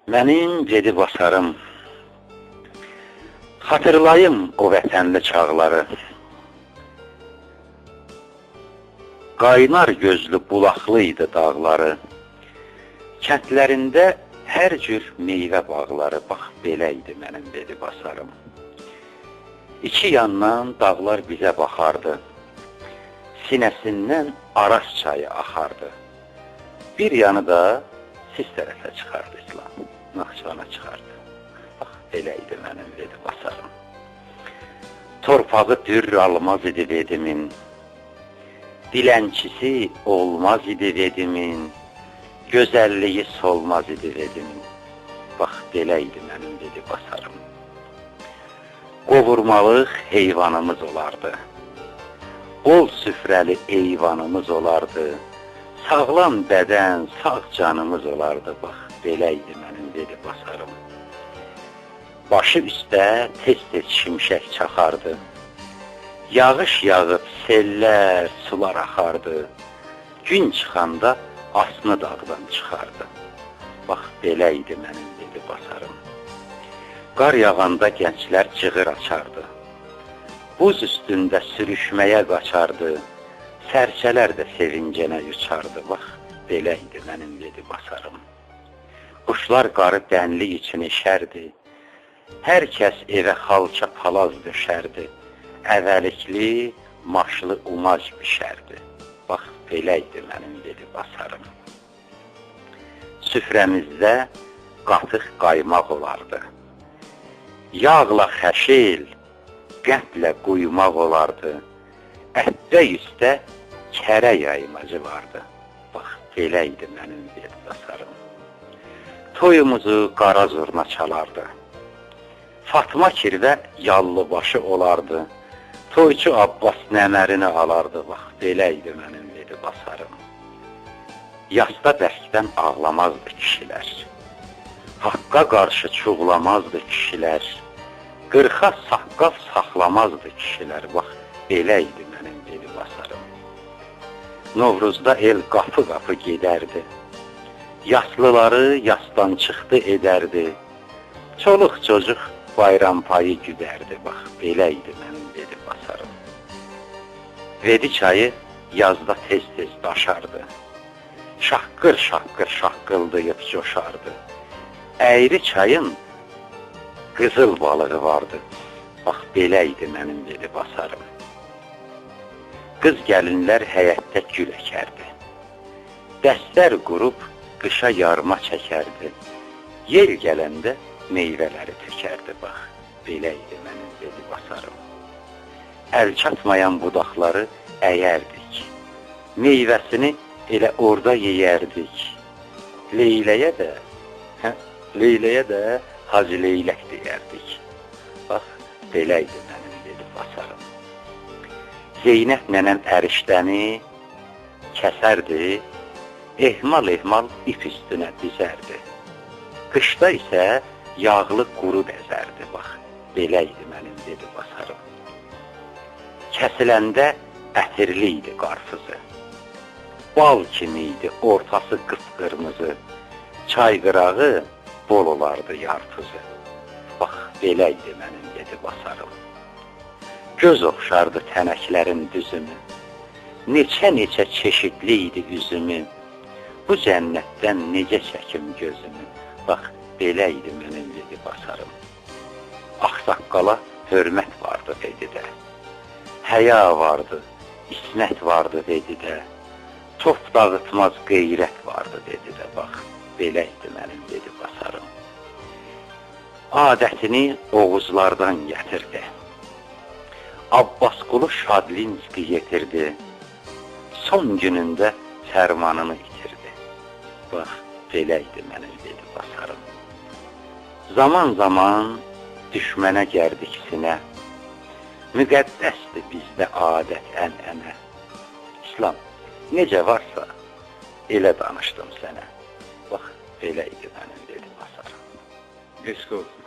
Mənim dedi basarım, xatırlayım o vətənli çağları. Qaynar gözlü bulaqlıydı dağları. Kəndlərində hər cür meyvə bağları. Bax, belə idi mənim dedi basarım. İki yandan dağlar bizə baxardı. Sinəsindən Aras çayı axardı. Bir yanı da siz tərəfə çıxardı İslam. Naxçıvana çıxardı. Bax, belə idi mənim dedi basarım. Torpağı dür almaz idi vedimin. Dilənçisi olmaz idi vedimin. Gözəlliyi solmaz idi vedimin. Bax, belə idi mənim dedi basarım. Qovurmalıq heyvanımız olardı. Bol süfrəli eyvanımız olardı. Sağlam bədən, sağ canımız olardı. Bax, belə idi mənim dedi basarım. Başı üstə tez-tez şimşək çaxardı. Yağış yağıb sellər, sular axardı. Gün çıxanda asını dağdan çıxardı. Bax, belə idi mənim dedi basarım. Qar yağanda gənclər cığır açardı. Buz üstündə sürüşməyə qaçardı. Sərçələr də sevincənə uçardı. Bax, belə idi mənim dedi basarım. Quşlar qarı dənli için eşərdi. Hər kəs evə xalça palaz döşərdi. Əvəlikli, maşlı umac bişərdi. Bax, belə idi mənim dedi basarım. Süfrəmizdə qatıq qaymaq olardı. Yağla xəşil, qəndlə quymaq olardı. Ətdə üstə kərə yaymacı vardı. Bax, belə idi mənim dedi basarım. Toyumuzu qara zurna çalardı. Fatma kirvə yallıbaşı olardı. Toyçu Abbas nəmərini alardı. Bax, belə idi mənim dedi basarım. Yasta bərkdən ağlamazdı kişilər. Haqqa qarşı çuğlamazdı kişilər. Qırxa saqqal saxlamazdı kişilər. Bax, belə idi mənim dedi basarım. Novruzda el qapı-qapı gedərdi. Yaslıları yasdan çıxdı edərdi. Çoluq çocuq bayram payı güdərdi. Bax, belə idi mənim dedi basarım. Vedi çayı yazda tez-tez daşardı. Şaqqır-şaqqır şaqqıldayıb coşardı. Əyri çayın qızıl balığı vardı. Bax, belə idi mənim dedi basarım. Qız gəlinlər həyətdə gül əkərdi. Dəstər qurub qışa yarma çəkərdi. Yel gələndə meyvələri tökərdi. Bax, belə idi mənim dedi basarım. Əl çatmayan budaqları əyərdik. Meyvəsini elə orada yeyərdik. Leyləyə də Hacı Leylək deyərdik. Bax, belə idi mənim dedi basarım. Zeynəb nənəm ərişdəni kəsərdi, ehmal-ehmal ip üstünə dizərdi. Qışda isə yağlı quru bəzərdi. Bax, belə idi mənim dedi basarım. Kəsiləndə ətirli idi qarpızı. Bal kimi idi, ortası qıpqırmızı. Çay qırağı bol olardı yarpızı. Bax, belə idi mənim dedi basarım. Göz oxşardı tənəklərin düzümü. Neçə-neçə çeşidli idi üzümü. Bu cənnətdən necə çəkim gözümü. Bax, belə idi mənim dedi basarım. Ağsaqqala hörmət vardı vedidə. Həya vardı, ismət vardı vedidə. Top dağıtmaz qeyrət vardı vedidə. Bax, belə idi mənim dedi basarım. Adətini Oğuzlardan gətirdi. Abbasqulu Şadlinski yetirdi. Son günündə fərmanını itirdi. Bax, belə idi mənim dedi basarım. Zaman-zaman düşmənə gərdiksinə. Müqəddəsdir bizdə adət ənənə. İslam, necə varsa elə danışdım sənə. Bax, belə idi mənim dedi basarım. Eşq olsun.